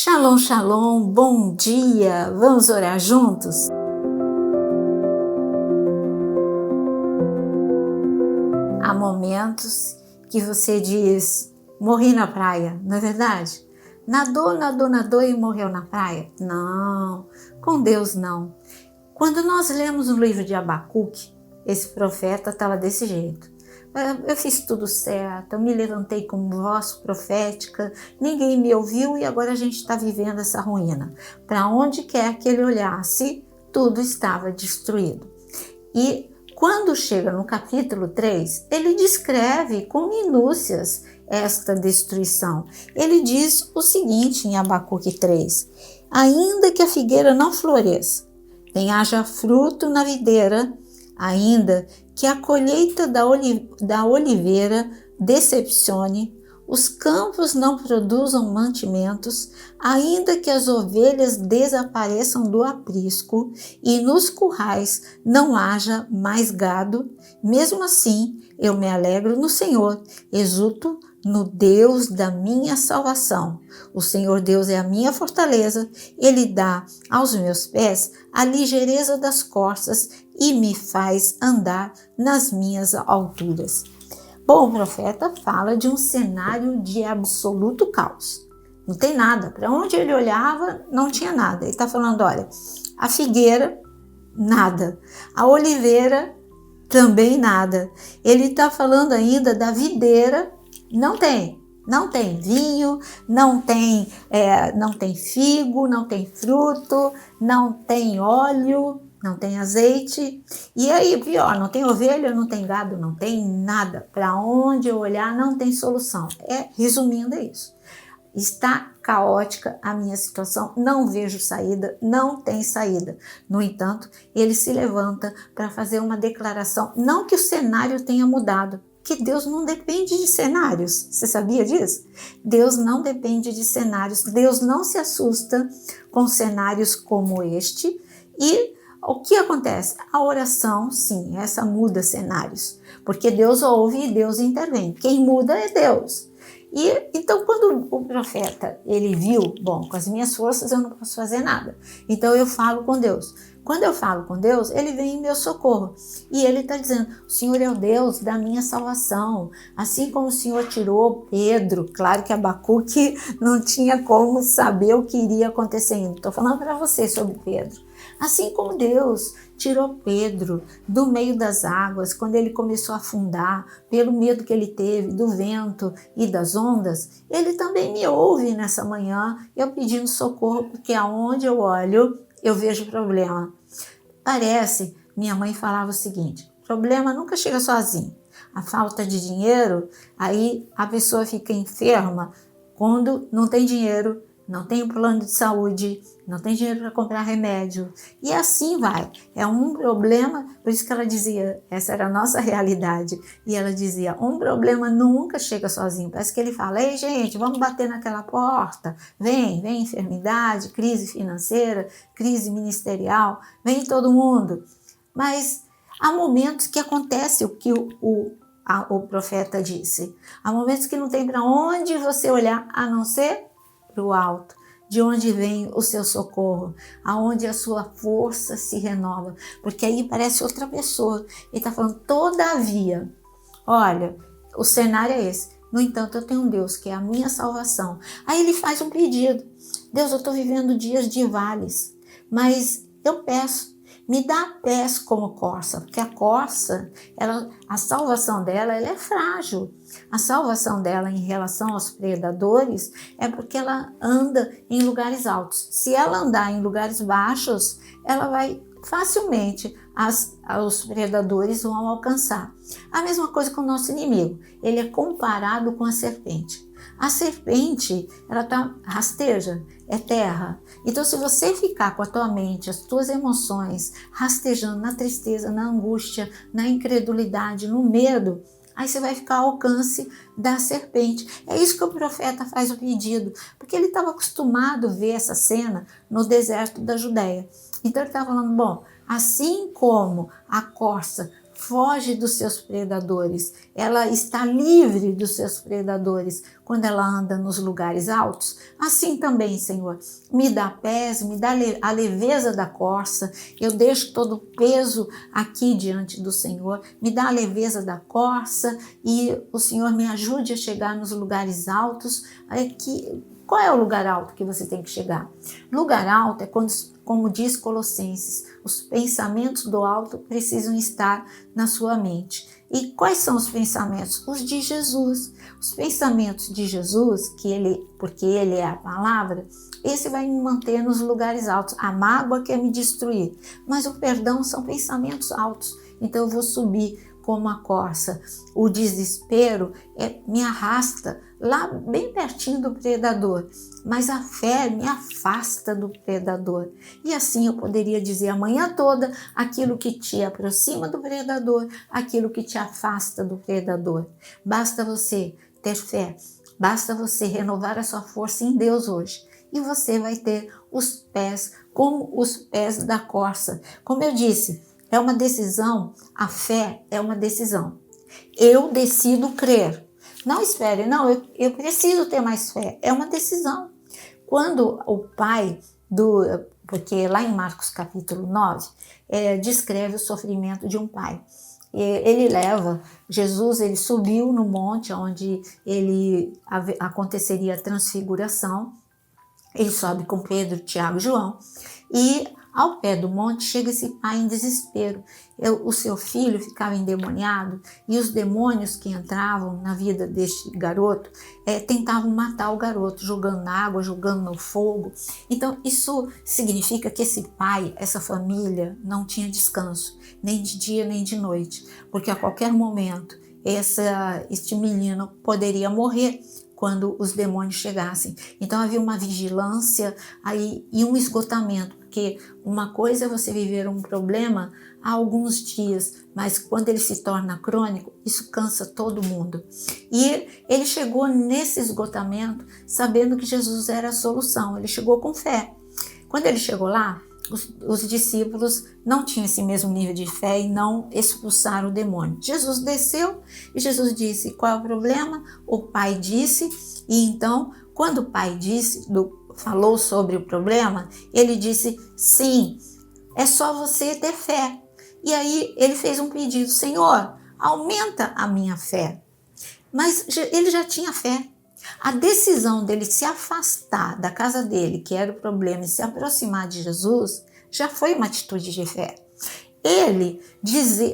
Shalom, shalom, bom dia! Vamos orar juntos? Há momentos que você diz, morri na praia, não é verdade? Nadou e morreu na praia? Não, com Deus não. Quando nós lemos o livro de Abacuque, esse profeta estava desse jeito. Eu fiz tudo certo, eu me levantei como voz profética, ninguém me ouviu e agora a gente está vivendo essa ruína. Para onde quer que ele olhasse, tudo estava destruído. E quando chega no capítulo 3, ele descreve com minúcias esta destruição. Ele diz o seguinte em Abacuque 3, ainda que a figueira não floresça, nem haja fruto na videira, ainda que a colheita da oliveira decepcione, os campos não produzam mantimentos, ainda que as ovelhas desapareçam do aprisco e nos currais não haja mais gado, mesmo assim eu me alegro no Senhor, exulto no Deus da minha salvação. O Senhor Deus é a minha fortaleza, Ele dá aos meus pés a ligeireza das corças e me faz andar nas minhas alturas. Bom, o profeta fala de um cenário de absoluto caos. Não tem nada. Para onde ele olhava, não tinha nada. Ele está falando, olha, a figueira, nada. A oliveira, também nada. Ele está falando ainda da videira, não tem vinho, não tem figo, não tem fruto, não tem óleo, não tem azeite. E aí, pior, não tem ovelha, não tem gado, não tem nada. Para onde eu olhar, não tem solução. Resumindo, é isso. Está caótica a minha situação, não vejo saída, não tem saída. No entanto, ele se levanta para fazer uma declaração, não que o cenário tenha mudado, que Deus não depende de cenários. Você sabia disso? Deus não depende de cenários. Deus não se assusta com cenários como este. E o que acontece? A oração, sim, essa muda cenários. Porque Deus ouve e Deus intervém. Quem muda é Deus. E então, quando o profeta, ele viu, bom, com as minhas forças eu não posso fazer nada. Então eu falo com Deus. Quando eu falo com Deus, ele vem em meu socorro. E ele está dizendo, o Senhor é o Deus da minha salvação. Assim como o Senhor tirou Pedro, claro que Abacuque não tinha como saber o que iria acontecer ainda. Estou falando para você sobre Pedro. Assim como Deus tirou Pedro do meio das águas, quando ele começou a afundar, pelo medo que ele teve do vento e das ondas, ele também me ouve nessa manhã, eu pedindo socorro, porque aonde eu olho, eu vejo problema. Parece, minha mãe falava o seguinte, problema nunca chega sozinho. A falta de dinheiro, aí a pessoa fica enferma quando não tem dinheiro, não tem um plano de saúde, não tem dinheiro para comprar remédio. E assim vai. É um problema, por isso que ela dizia, essa era a nossa realidade. E ela dizia, um problema nunca chega sozinho. Parece que ele fala, ei gente, vamos bater naquela porta. Vem enfermidade, crise financeira, crise ministerial, vem todo mundo. Mas há momentos que acontece o que o profeta disse. Há momentos que não tem para onde você olhar, a não ser para o alto, de onde vem o seu socorro, aonde a sua força se renova, porque aí parece outra pessoa. Ele está falando, todavia, olha, o cenário é esse, no entanto eu tenho um Deus que é a minha salvação. Aí ele faz um pedido, Deus, eu estou vivendo dias de vales, mas eu peço, me dá pés como corça, porque a corça, a salvação dela ela é frágil. A salvação dela em relação aos predadores é porque ela anda em lugares altos. Se ela andar em lugares baixos, ela vai facilmente, os predadores vão alcançar. A mesma coisa com o nosso inimigo, ele é comparado com a serpente. A serpente, ela rasteja, é terra. Então, se você ficar com a tua mente, as tuas emoções rastejando na tristeza, na angústia, na incredulidade, no medo, aí você vai ficar ao alcance da serpente. É isso que o profeta faz o pedido, porque ele estava acostumado a ver essa cena no deserto da Judéia. Então ele estava falando, bom, assim como a corça foge dos seus predadores, ela está livre dos seus predadores quando ela anda nos lugares altos. Assim também, Senhor, me dá pés, me dá a leveza da corça, eu deixo todo o peso aqui diante do Senhor, me dá a leveza da corça e o Senhor me ajude a chegar nos lugares altos. Qual é o lugar alto que você tem que chegar? Lugar alto é quando, como diz Colossenses, os pensamentos do alto precisam estar na sua mente. E quais são os pensamentos? Os de Jesus. Os pensamentos de Jesus, porque Ele é a palavra, esse vai me manter nos lugares altos. A mágoa quer me destruir, mas o perdão são pensamentos altos. Então eu vou subir como a corça. O desespero me arrasta lá bem pertinho do predador, mas a fé me afasta do predador. E assim eu poderia dizer a manhã toda aquilo que te aproxima do predador, aquilo que te afasta do predador. Basta você ter fé, basta você renovar a sua força em Deus hoje, e você vai ter os pés como os pés da corça. Como eu disse, é uma decisão, a fé é uma decisão. Eu decido crer. Não espere, não, eu preciso ter mais fé. É uma decisão. Quando o pai porque lá em Marcos capítulo 9, descreve o sofrimento de um pai. Jesus ele subiu no monte onde aconteceria a transfiguração. Ele sobe com Pedro, Tiago e João, e ao pé do monte chega esse pai em desespero. O seu filho ficava endemoniado e os demônios que entravam na vida deste garoto tentavam matar o garoto, jogando na água, jogando no fogo. Então isso significa que esse pai, essa família não tinha descanso, nem de dia nem de noite, porque a qualquer momento este menino poderia morrer quando os demônios chegassem. Então havia uma vigilância e um esgotamento, porque uma coisa é você viver um problema há alguns dias, mas quando ele se torna crônico, isso cansa todo mundo. E ele chegou nesse esgotamento sabendo que Jesus era a solução, ele chegou com fé. Quando ele chegou lá, os discípulos não tinham esse mesmo nível de fé e não expulsaram o demônio. Jesus desceu e Jesus disse: qual é o problema? O pai disse, e então, quando o pai falou sobre o problema, ele disse: sim, é só você ter fé. E aí ele fez um pedido: Senhor, aumenta a minha fé. Mas ele já tinha fé. A decisão dele se afastar da casa dele, que era o problema, e se aproximar de Jesus, já foi uma atitude de fé. Ele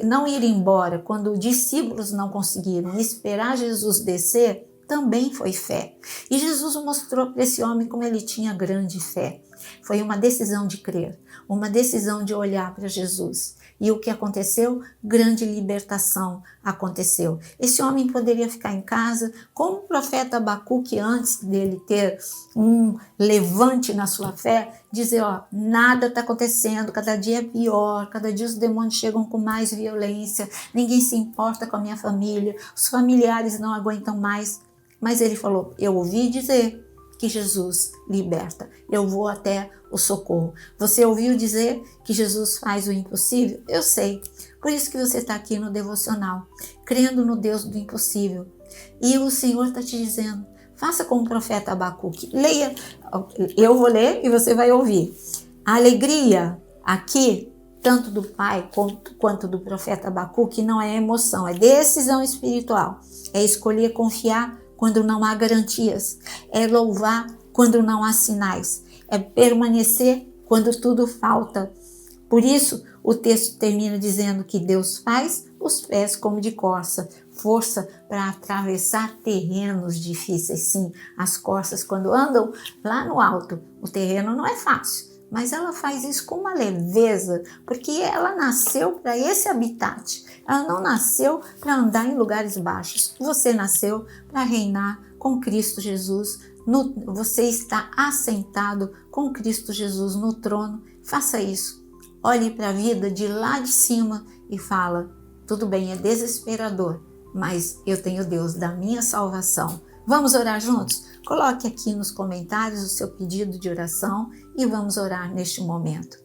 não ir embora quando os discípulos não conseguiram esperar Jesus descer, também foi fé. E Jesus mostrou para esse homem como ele tinha grande fé. Foi uma decisão de crer, uma decisão de olhar para Jesus. E o que aconteceu? Grande libertação aconteceu. Esse homem poderia ficar em casa, como o profeta Abacuque, antes dele ter um levante na sua fé, dizer: nada está acontecendo, cada dia é pior, cada dia os demônios chegam com mais violência, ninguém se importa com a minha família, os familiares não aguentam mais. Mas ele falou: eu ouvi dizer que Jesus liberta, eu vou até o socorro. Você ouviu dizer que Jesus faz o impossível? Eu sei. Por isso que você está aqui no devocional, crendo no Deus do impossível. E o Senhor está te dizendo: faça como o profeta Abacuque. Leia, eu vou ler e você vai ouvir. A alegria aqui, tanto do pai quanto do profeta Abacuque, não é emoção, é decisão espiritual. É escolher confiar quando não há garantias, é louvar quando não há sinais, é permanecer quando tudo falta. Por isso, o texto termina dizendo que Deus faz os pés como de corça, força para atravessar terrenos difíceis. Sim, as corças, quando andam lá no alto, o terreno não é fácil, mas ela faz isso com uma leveza, porque ela nasceu para esse habitat. Ela não nasceu para andar em lugares baixos. Você nasceu para reinar com Cristo Jesus. Você está assentado com Cristo Jesus no trono. Faça isso. Olhe para a vida de lá de cima e fala: tudo bem, é desesperador, mas eu tenho Deus da minha salvação. Vamos orar juntos? Coloque aqui nos comentários o seu pedido de oração e vamos orar neste momento.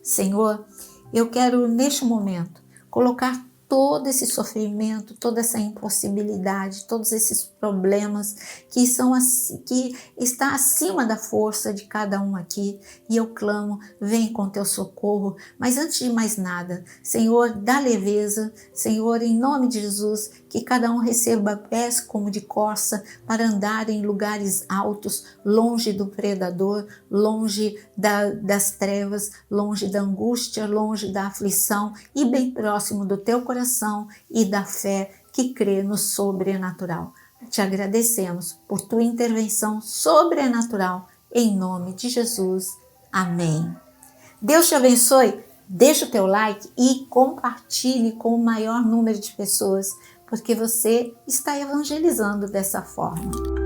Senhor, eu quero neste momento colocar todo esse sofrimento, toda essa impossibilidade, todos esses problemas que está acima da força de cada um aqui, e eu clamo, vem com teu socorro. Mas antes de mais nada, Senhor, dá leveza, Senhor, em nome de Jesus, que cada um receba pés como de corça para andar em lugares altos, longe do predador, longe das trevas, longe da angústia, longe da aflição e bem próximo do teu coração e da fé que crê no sobrenatural. Te agradecemos por tua intervenção sobrenatural, em nome de Jesus. Amém. Deus te abençoe. Deixa o teu like e compartilhe com o maior número de pessoas, porque você está evangelizando dessa forma.